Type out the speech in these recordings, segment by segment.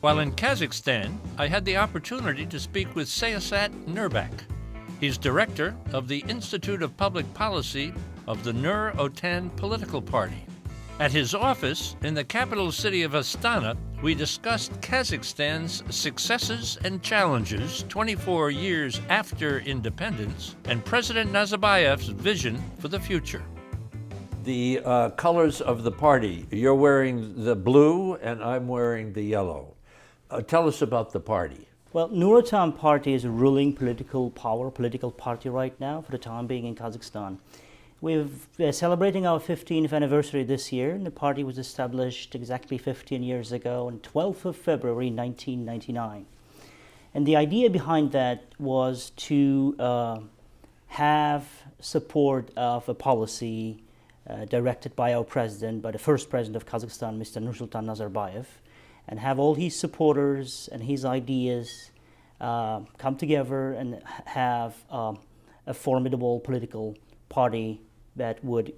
While in Kazakhstan, I had the opportunity to speak with Sayasat Nurbek. He's director of the Institute of Public Policy of the Otan political party. At his office in the capital city of Astana, we discussed Kazakhstan's successes and challenges 24 years after independence and President Nazarbayev's vision for the future. The colors of the party, you're wearing the blue and I'm wearing the yellow. Tell us about the party. Well, Otan party is a ruling political party right now for the time being in Kazakhstan. We're celebrating our 15th anniversary this year, and the party was established exactly 15 years ago on 12th of February 1999. And the idea behind that was to have support of a policy directed by our president, by the first president of Kazakhstan, Mr. Nursultan Nazarbayev, and have all his supporters and his ideas come together and have a formidable political party that would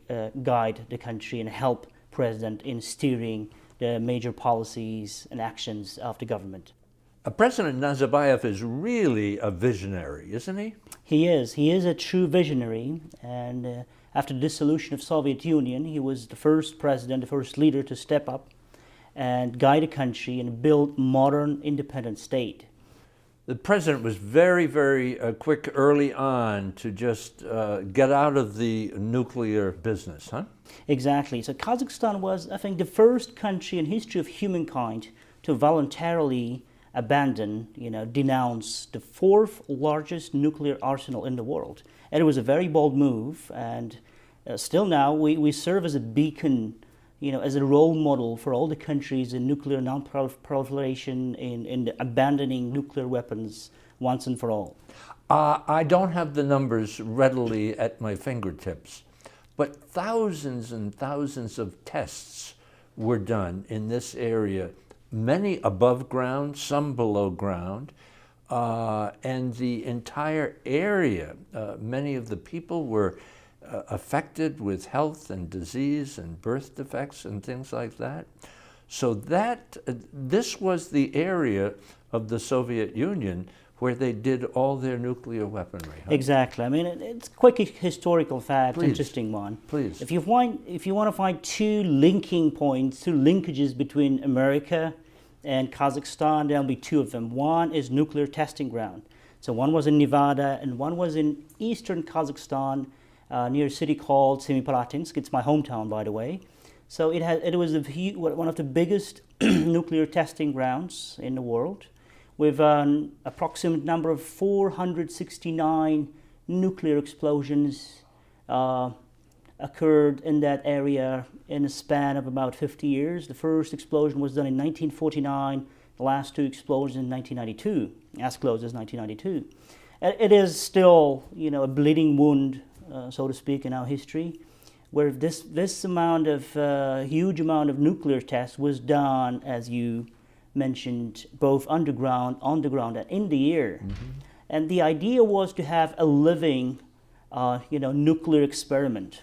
guide the country and help President in steering the major policies and actions of the government. President Nazarbayev is really a visionary, isn't he? He is. He is a true visionary, and after the dissolution of Soviet Union, he was the first president, the first leader to step up and guide a country and build modern independent state. The president was very, very quick early on to just get out of the nuclear business, huh? Exactly. So Kazakhstan was, I think, the first country in history of humankind to voluntarily abandon, denounce the fourth largest nuclear arsenal in the world. And it was a very bold move, and still now we serve as a beacon, as a role model for all the countries in nuclear non-proliferation, in abandoning nuclear weapons once and for all. I don't have the numbers readily at my fingertips, but thousands and thousands of tests were done in this area, many above ground, some below ground, and the entire area, many of the people were affected with health and disease and birth defects and things like that. So this was the area of the Soviet Union where they did all their nuclear weaponry. Huh? Exactly. I mean, it's a quick historical fact, Please. Interesting one. Please. If you want to find two linking points, two linkages between America and Kazakhstan, there'll be two of them. One is nuclear testing ground. So one was in Nevada and one was in eastern Kazakhstan, near a city called Semipalatinsk. It's my hometown, by the way. So it was one of the biggest nuclear testing grounds in the world, with an approximate number of 469 nuclear explosions occurred in that area in a span of about 50 years. The first explosion was done in 1949, the last two explosions in 1992, as close as 1992. It is still, a bleeding wound, so to speak, in our history, where this huge amount of nuclear tests was done, as you mentioned, both on the ground, and in the air. Mm-hmm. And the idea was to have a living, nuclear experiment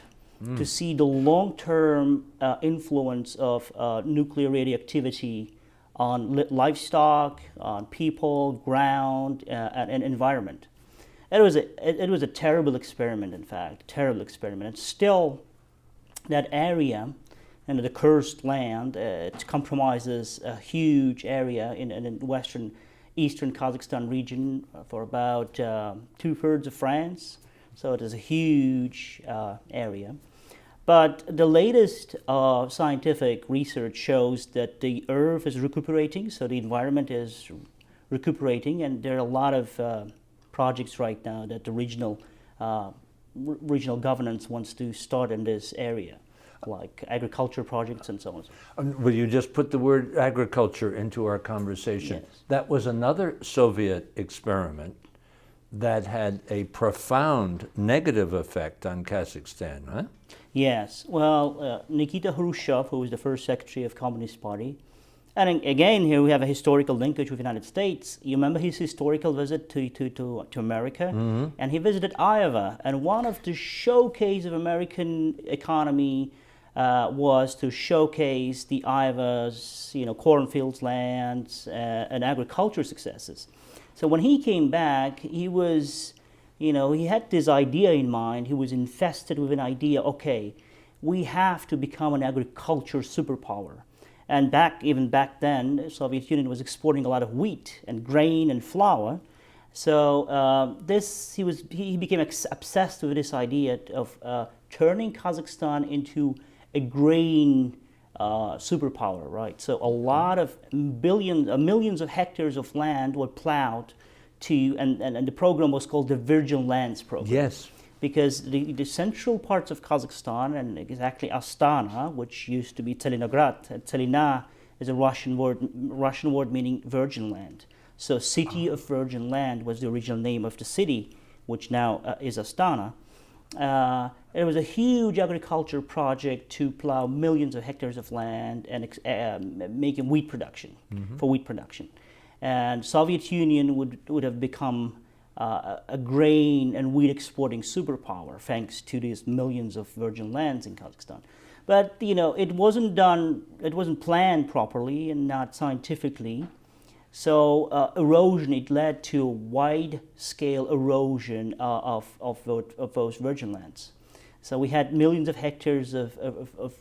to see the long-term influence of nuclear radioactivity on livestock, on people, ground, and environment. It was a terrible experiment, in fact, terrible experiment. And still, that area, the cursed land, it compromises a huge area in eastern Kazakhstan region for about 2/3 of France. So it is a huge area. But the latest scientific research shows that the earth is recuperating, so the environment is recuperating, and there are a lot of projects right now that the regional governance wants to start in this area, like agriculture projects and so on. Well, you just put the word agriculture into our conversation. Yes. That was another Soviet experiment that had a profound negative effect on Kazakhstan, huh? Yes. Well, Nikita Khrushchev, who was the first secretary of Communist Party, and again, here we have a historical linkage with the United States. You remember his historical visit to America? Mm-hmm. And he visited Iowa, and one of the showcase of American economy, was to showcase the Iowa's, cornfields, lands, and agriculture successes. So when he came back, he was, he had this idea in mind. He was infested with an idea. Okay, we have to become an agriculture superpower. And even back then, the Soviet Union was exporting a lot of wheat and grain and flour. So he became obsessed with this idea of turning Kazakhstan into a grain superpower, right? So a lot of millions of hectares of land were plowed and the program was called the Virgin Lands Program. Yes. Because the central parts of Kazakhstan, and exactly Astana, which used to be Tselinograd, Tselina is a Russian word meaning virgin land. So City of Virgin Land was the original name of the city, which now is Astana. It was a huge agriculture project to plow millions of hectares of land and making wheat production, for wheat production. And Soviet Union would have become a grain and wheat exporting superpower thanks to these millions of virgin lands in Kazakhstan. But it wasn't planned properly and not scientifically. So it led to wide-scale erosion of those virgin lands. So we had millions of hectares of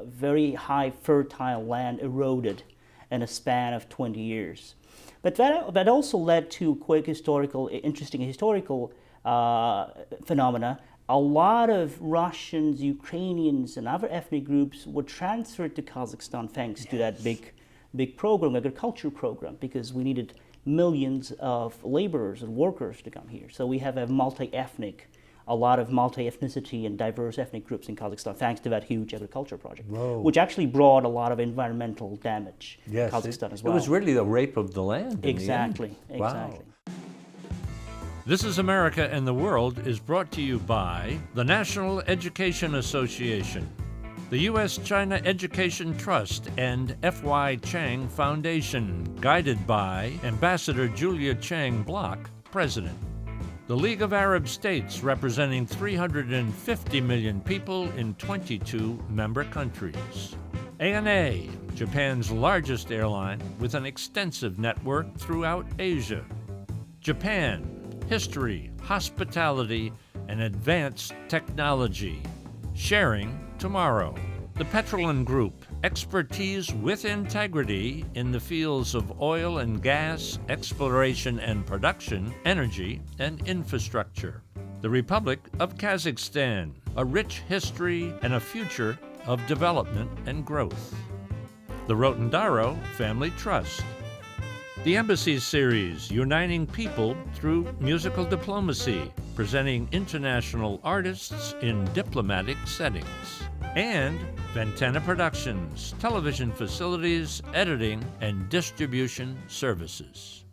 very high fertile land eroded in a span of 20 years. But that also led to interesting historical phenomena. A lot of Russians, Ukrainians, and other ethnic groups were transferred to Kazakhstan thanks to that big program, agriculture program, because we needed millions of laborers and workers to come here. So we have a lot of multi-ethnicity and diverse ethnic groups in Kazakhstan thanks to that huge agriculture project, which actually brought a lot of environmental damage to Kazakhstan as well. It was really the rape of the land. Exactly. Wow. This is America and the World is brought to you by the National Education Association, the U.S.-China Education Trust, and F.Y. Chang Foundation, guided by Ambassador Julia Chang Block, President. The League of Arab States, representing 350 million people in 22 member countries. ANA, Japan's largest airline with an extensive network throughout Asia. Japan, history, hospitality, and advanced technology. Sharing tomorrow. The Petrolin Group, expertise with integrity in the fields of oil and gas, exploration and production, energy, and infrastructure. The Republic of Kazakhstan, a rich history and a future of development and growth. The Rotendaro Family Trust. The Embassy Series, uniting people through musical diplomacy, presenting international artists in diplomatic settings. And Ventana Productions, television facilities, editing, and distribution services.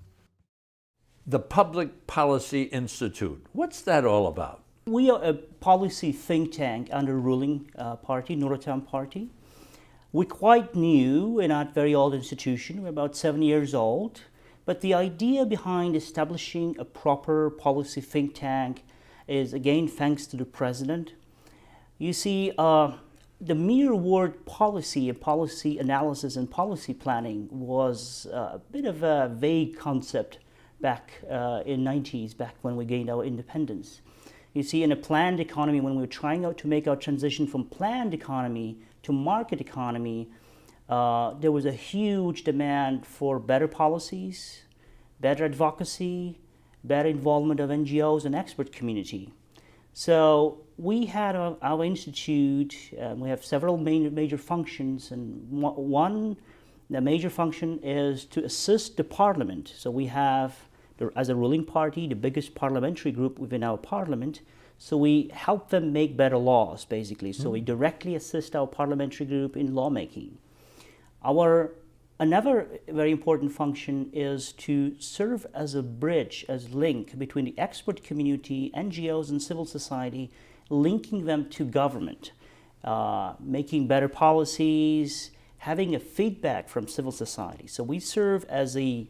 The Public Policy Institute, what's that all about? We are a policy think tank under ruling party, Otan party. We're quite new, we're not a very old institution, we're about 7 years old. But the idea behind establishing a proper policy think tank is, again, thanks to the president. You see, the mere word policy and policy analysis and policy planning was a bit of a vague concept back in the 90s, back when we gained our independence. You see, in a planned economy, when we were trying to make our transition from planned economy to market economy, there was a huge demand for better policies, better advocacy, better involvement of NGOs and expert community. So we had our institute, we have several major functions, and the major function is to assist the parliament. So we have, as a ruling party, the biggest parliamentary group within our parliament. So we help them make better laws, basically. So we directly assist our parliamentary group in lawmaking. Another very important function is to serve as a bridge, as link between the expert community, NGOs, and civil society, linking them to government, making better policies, having a feedback from civil society. So we serve as a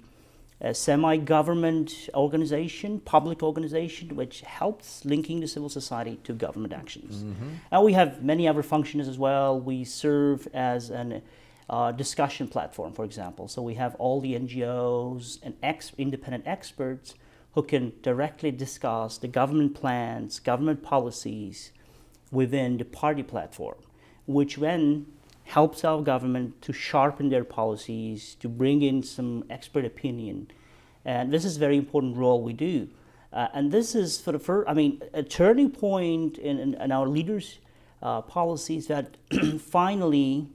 a semi-government organization, public organization, which helps linking the civil society to government actions. And we have many other functions as well. We serve as an discussion platform, for example. So we have all the NGOs and independent experts who can directly discuss the government plans, government policies within the party platform, which then helps our government to sharpen their policies, to bring in some expert opinion. And this is a very important role we do. And this is for the first, a turning point in our leaders' policies that finally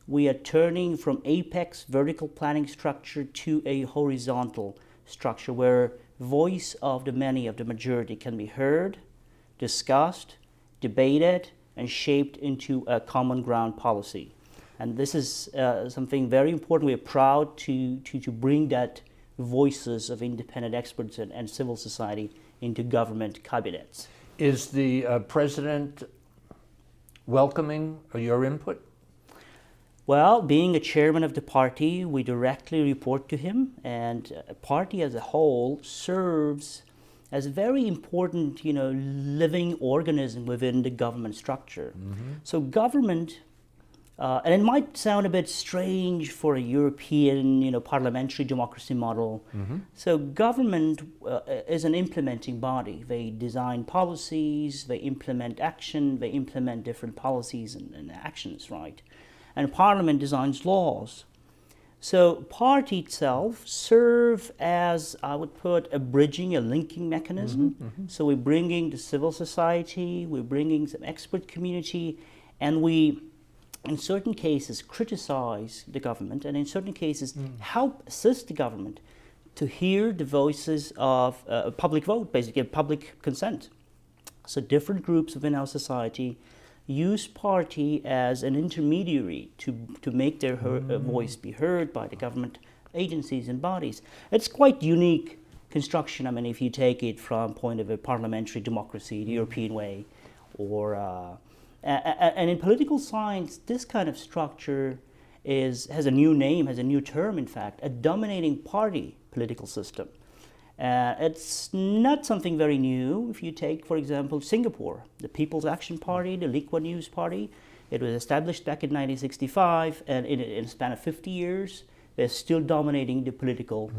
we are turning from apex vertical planning structure to a horizontal structure where voice of the many, of the majority, can be heard, discussed, debated, and shaped into a common ground policy. And this is something very important. We are proud to bring that voices of independent experts and civil society into government cabinets. Is the president welcoming your input? Well, being a chairman of the party, we directly report to him, and a party as a whole serves as a very important, living organism within the government structure. So government, and it might sound a bit strange for a European, parliamentary democracy model. So government is an implementing body. They design policies, they implement action, they implement different policies and actions, right? And parliament designs laws. So party itself serve as, I would put, a bridging, a linking mechanism. So we're bringing the civil society, we're bringing some expert community, and we, in certain cases, criticize the government, and in certain cases, help assist the government to hear the voices of a public vote, basically, public consent. So different groups within our society use party as an intermediary to make their voice be heard by the government agencies and bodies. It's quite unique construction. If you take it from point of a parliamentary democracy, the European way, or and in political science, this kind of structure has a new name, has a new term, in fact, a dominating party political system. It's not something very new. If you take, for example, Singapore, the People's Action Party, the Lee Kuan Yew's party, it was established back in 1965, and in a span of 50 years, they're still dominating the political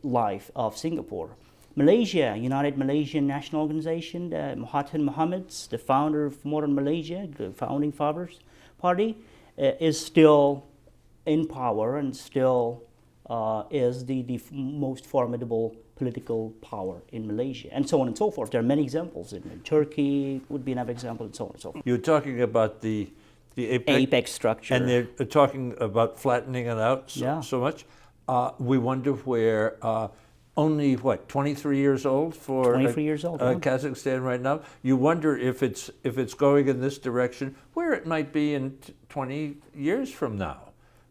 life of Singapore. Malaysia, United Malaysian National Organization, Mahathir Mohamad's, the founder of modern Malaysia, the founding fathers party, is still in power and still is the most formidable political power in Malaysia, and so on and so forth. There are many examples. In Turkey would be another example, and so on and so forth. You're talking about the apex structure. And they're talking about flattening it out so much. We wonder where only, 23 years old for 23 years old, Kazakhstan right now? You wonder if it's going in this direction, where it might be in 20 years from now.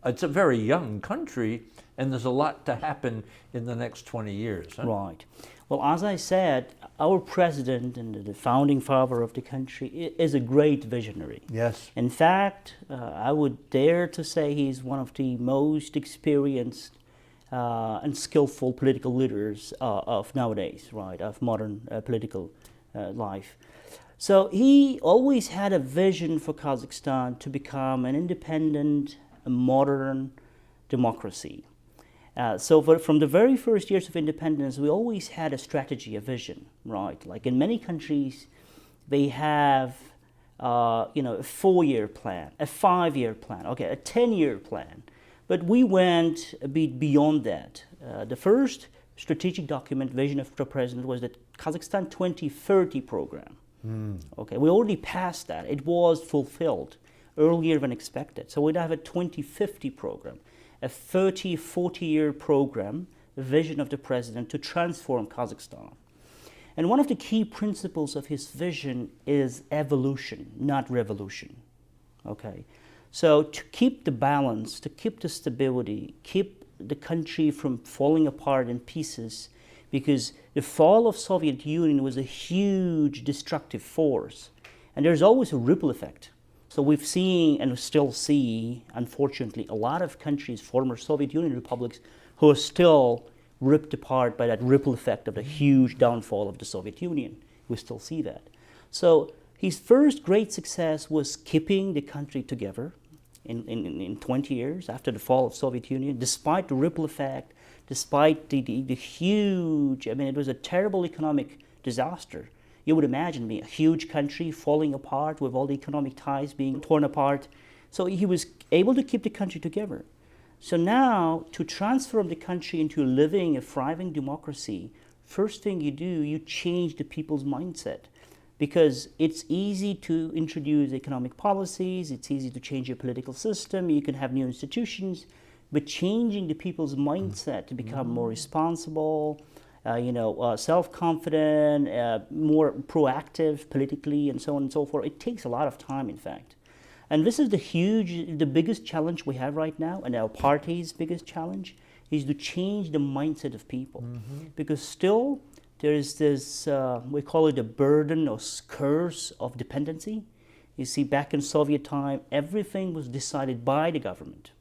It's a very young country, and there's a lot to happen in the next 20 years. Huh? Right. Well, as I said, our president and the founding father of the country is a great visionary. Yes. In fact, I would dare to say he's one of the most experienced and skillful political leaders of nowadays, right, of modern political life. So he always had a vision for Kazakhstan to become an independent, modern democracy. So from the very first years of independence, we always had a strategy, a vision, right? Like in many countries, they have, a 4-year plan, a 5-year plan, okay, a 10-year plan. But we went a bit beyond that. The first strategic document, vision of the president, was the Kazakhstan 2030 program. Okay, we already passed that. It was fulfilled earlier than expected. So we'd have a 2050 program, a 30, 40-year program, the vision of the president to transform Kazakhstan. And one of the key principles of his vision is evolution, not revolution. Okay, so to keep the balance, to keep the stability, keep the country from falling apart in pieces, because the fall of Soviet Union was a huge destructive force, and there's always a ripple effect. So we've seen and still see, unfortunately, a lot of countries, former Soviet Union republics, who are still ripped apart by that ripple effect of the huge downfall of the Soviet Union. We still see that. So his first great success was keeping the country together in 20 years after the fall of Soviet Union, despite the ripple effect, despite the huge, I mean, it was a terrible economic disaster. You would imagine a huge country falling apart with all the economic ties being torn apart. So he was able to keep the country together. So now, to transform the country into a living, a thriving democracy, first thing you do, you change the people's mindset. Because it's easy to introduce economic policies, it's easy to change your political system, you can have new institutions, but changing the people's mindset to become more responsible, self-confident, more proactive politically, and so on and so forth, it takes a lot of time, in fact. And this is the biggest challenge we have right now, and our party's biggest challenge, is to change the mindset of people. Because still, there is this, we call it a burden or curse of dependency. You see, back in Soviet time, everything was decided by the government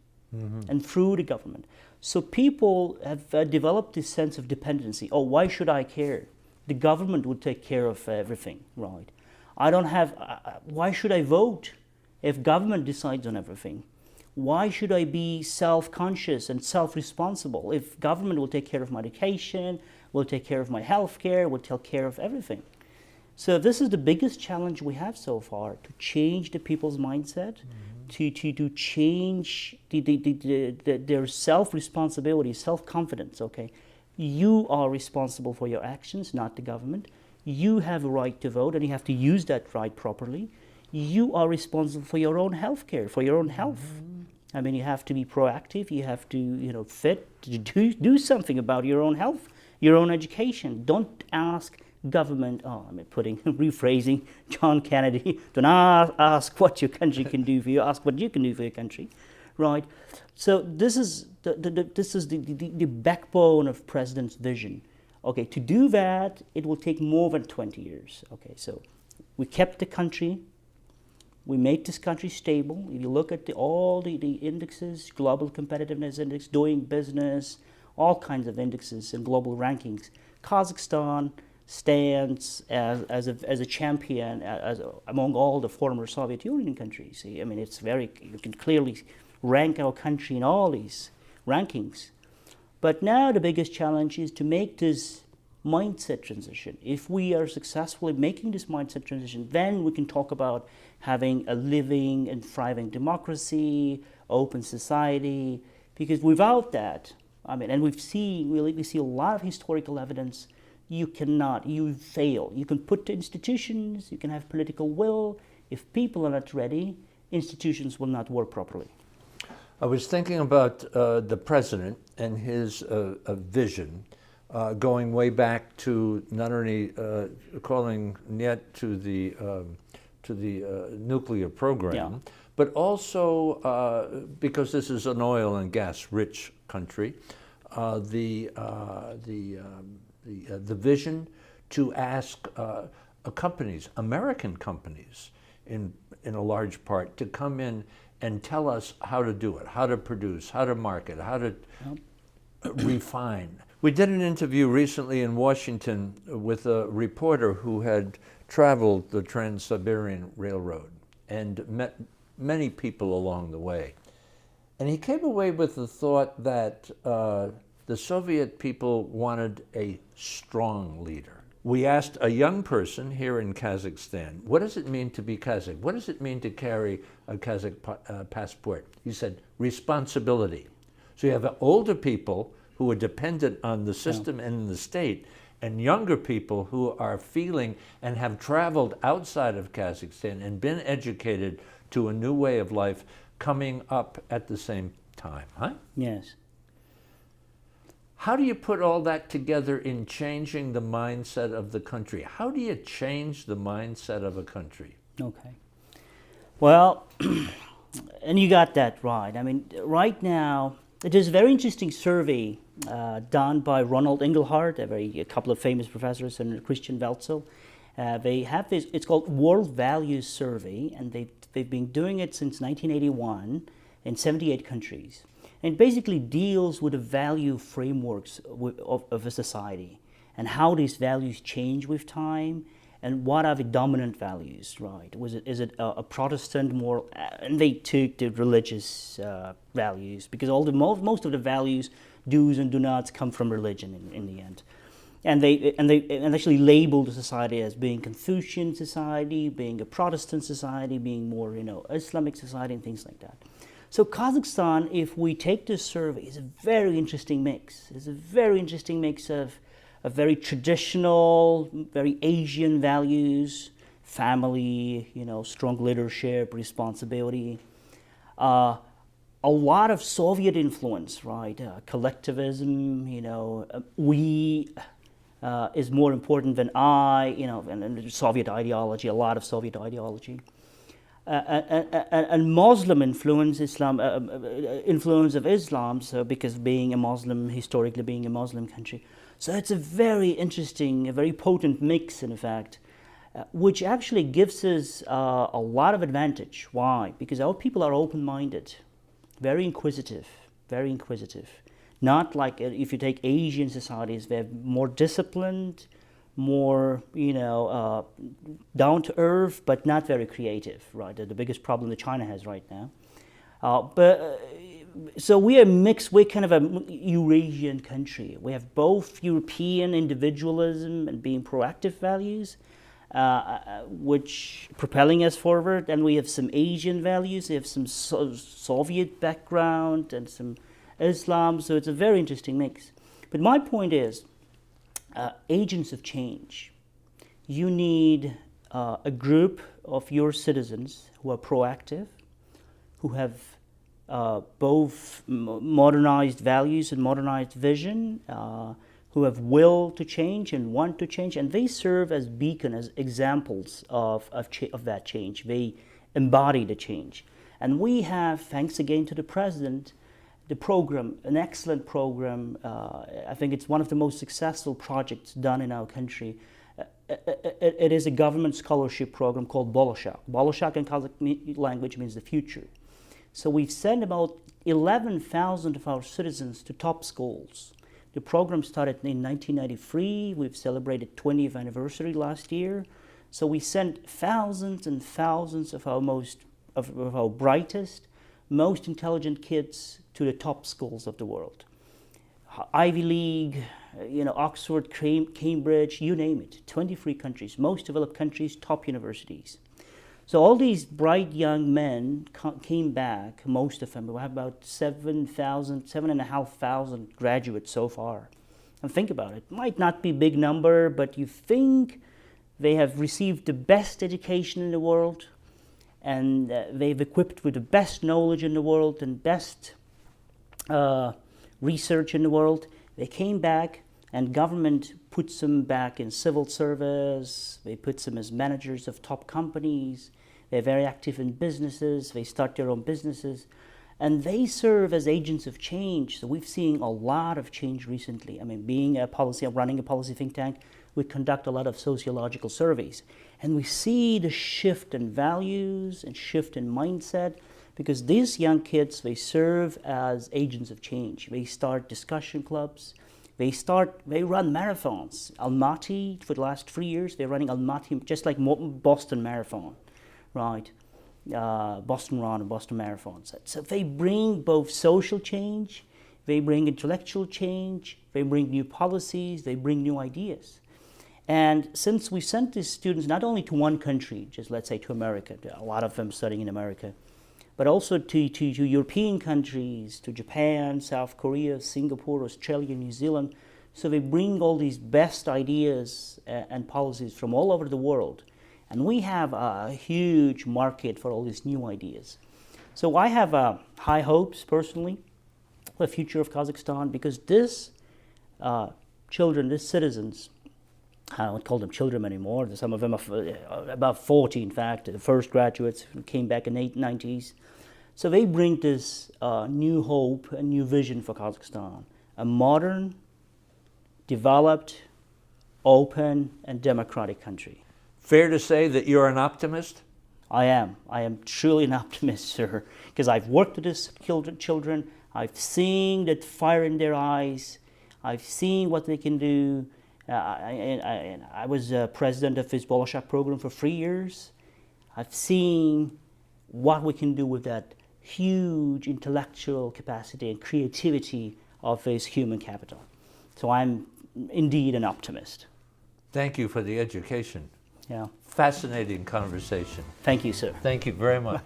and through the government. So people have developed this sense of dependency. Oh, why should I care? The government would take care of everything, right? I don't have, why should I vote if government decides on everything? Why should I be self-conscious and self-responsible if government will take care of my education, will take care of my health care, will take care of everything? So this is the biggest challenge we have so far, to change the people's mindset, to change their self-responsibility, self-confidence, okay? You are responsible for your actions, not the government. You have a right to vote, and you have to use that right properly. You are responsible for your own health care, for your own health. I mean, you have to be proactive, you have to, do something about your own health, your own education. Don't ask government, rephrasing John Kennedy, don't ask what your country can do for you, ask what you can do for your country, right? So this is the backbone of President's vision. Okay, to do that, it will take more than 20 years. Okay, so we kept the country, we made this country stable. If you look at all the indexes, global competitiveness index, doing business, all kinds of indexes and global rankings, Kazakhstan stands as a champion among all the former Soviet Union countries. See, I mean, you can clearly rank our country in all these rankings. But now the biggest challenge is to make this mindset transition. If we are successful in making this mindset transition, then we can talk about having a living and thriving democracy, open society, because without that, I mean, and we see a lot of historical evidence, you fail. You can put institutions, you can have political will. If people are not ready, institutions will not work properly. I was thinking about the president and his vision, going way back to not only calling Niet to the nuclear program, but also because this is an oil and gas rich country, the vision to ask companies, American companies, in a large part, to come in and tell us how to do it, how to produce, how to market, how to refine. We did an interview recently in Washington with a reporter who had traveled the Trans-Siberian Railroad and met many people along the way. And he came away with the thought that the Soviet people wanted a strong leader. We asked a young person here in Kazakhstan, what does it mean to be Kazakh? What does it mean to carry a Kazakh passport? He said, responsibility. So you have older people who are dependent on the system and the state, and younger people who are feeling and have traveled outside of Kazakhstan and been educated to a new way of life coming up at the same time, huh? Yes. How do you put all that together in changing the mindset of the country? How do you change the mindset of a country? Okay. Well, and you got that right. I mean, right now, it is a very interesting survey done by Ronald Engelhardt, a couple of famous professors, and Christian Welzel. They have this, it's called World Values Survey, and they've been doing it since 1981 in 78 countries. And it basically deals with the value frameworks of a society and how these values change with time and what are the dominant values, right? Is it a Protestant moral, and they took the religious values because most of the values, do's and do nots, come from religion in the end. And they actually labeled the society as being Confucian society, being a Protestant society, being more Islamic society, and things like that. So Kazakhstan, if we take this survey, is a very interesting mix. It's a very interesting mix of very traditional, very Asian values, family, strong leadership, responsibility. A lot of Soviet influence, right? Collectivism, we is more important than I, and Soviet ideology, a lot of Soviet ideology. And Muslim influence, influence of Islam, so because being a Muslim, historically being a Muslim country. So it's a very interesting, a very potent mix, in fact, which actually gives us a lot of advantage. Why? Because our people are open-minded, very inquisitive, very inquisitive. Not like if you take Asian societies, they're more disciplined, more, down to earth, but not very creative, right? The biggest problem that China has right now. So we are mixed, we're kind of a Eurasian country. We have both European individualism and being proactive values, which propelling us forward, and we have some Asian values, we have some Soviet background and some Islam, so it's a very interesting mix. But my point is, agents of change. You need a group of your citizens who are proactive, who have both modernized values and modernized vision, who have will to change and want to change, and they serve as beacon, as examples of that change. They embody the change. And we have, thanks again to the President, the program, an excellent program. I think it's one of the most successful projects done in our country. It is a government scholarship program called Bolashak. Bolashak in Kazakh language means the future. So we've sent about 11,000 of our citizens to top schools. The program started in 1993. We've celebrated 20th anniversary last year. So we sent thousands and thousands of our brightest, most intelligent kids to the top schools of the world. Ivy League, Oxford, Cambridge, you name it, 23 countries, most developed countries, top universities. So all these bright young men came back, most of them. We have about 7,500 graduates so far. And think about it, might not be a big number, but you think they have received the best education in the world, and they've equipped with the best knowledge in the world and best research in the world. They came back, and government puts them back in civil service. They put them as managers of top companies. They're very active in businesses. They start their own businesses. And they serve as agents of change. So we've seen a lot of change recently. I mean, running a policy think tank, we conduct a lot of sociological surveys. And we see the shift in values and shift in mindset, because these young kids, they serve as agents of change. They start discussion clubs. They run marathons. Almaty, for the last 3 years, they're running Almaty, just like Boston Marathon, right? Boston Run and Boston Marathons. So they bring both social change, they bring intellectual change, they bring new policies, they bring new ideas. And since we sent these students not only to one country, just let's say to America, a lot of them studying in America, but also to European countries, to Japan, South Korea, Singapore, Australia, New Zealand. So they bring all these best ideas and policies from all over the world. And we have a huge market for all these new ideas. So I have high hopes, personally, for the future of Kazakhstan, because these citizens, I don't call them children anymore. Some of them are about 40, in fact, the first graduates who came back in the 90s. So they bring this new hope and new vision for Kazakhstan, a modern, developed, open, and democratic country. Fair to say that you're an optimist? I am. I am truly an optimist, sir, because I've worked with these children. I've seen that fire in their eyes. I've seen what they can do. I was president of his Bolshak program for 3 years. I've seen what we can do with that huge intellectual capacity and creativity of his human capital. So I'm indeed an optimist. Thank you for the education. Yeah. Fascinating conversation. Thank you, sir. Thank you very much.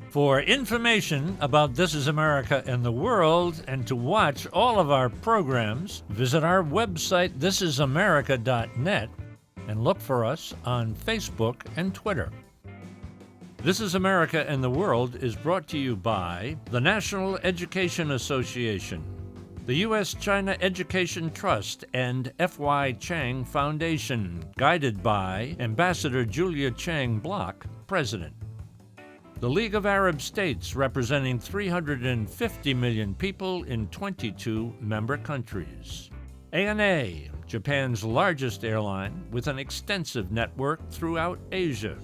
For information about This Is America and the World, and to watch all of our programs, visit our website, thisisamerica.net, and look for us on Facebook and Twitter. This is America and the World is brought to you by the National Education Association, the U.S.-China Education Trust, and F.Y. Chang Foundation, guided by Ambassador Julia Chang Block, President. The League of Arab States, representing 350 million people in 22 member countries. ANA, Japan's largest airline with an extensive network throughout Asia.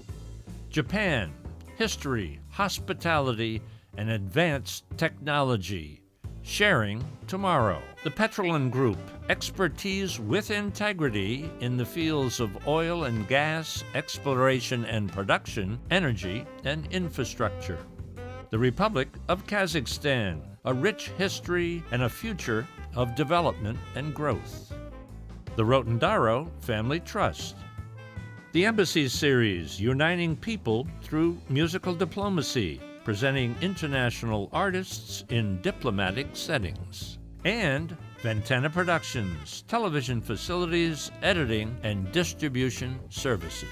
Japan, history, hospitality, and advanced technology. Sharing tomorrow. The Petroleum Group, expertise with integrity in the fields of oil and gas, exploration and production, energy, and infrastructure. The Republic of Kazakhstan, a rich history and a future of development and growth. The Rotendaro Family Trust. The Embassy Series, uniting people through musical diplomacy, presenting international artists in diplomatic settings. And Ventana Productions, television facilities, editing, and distribution services.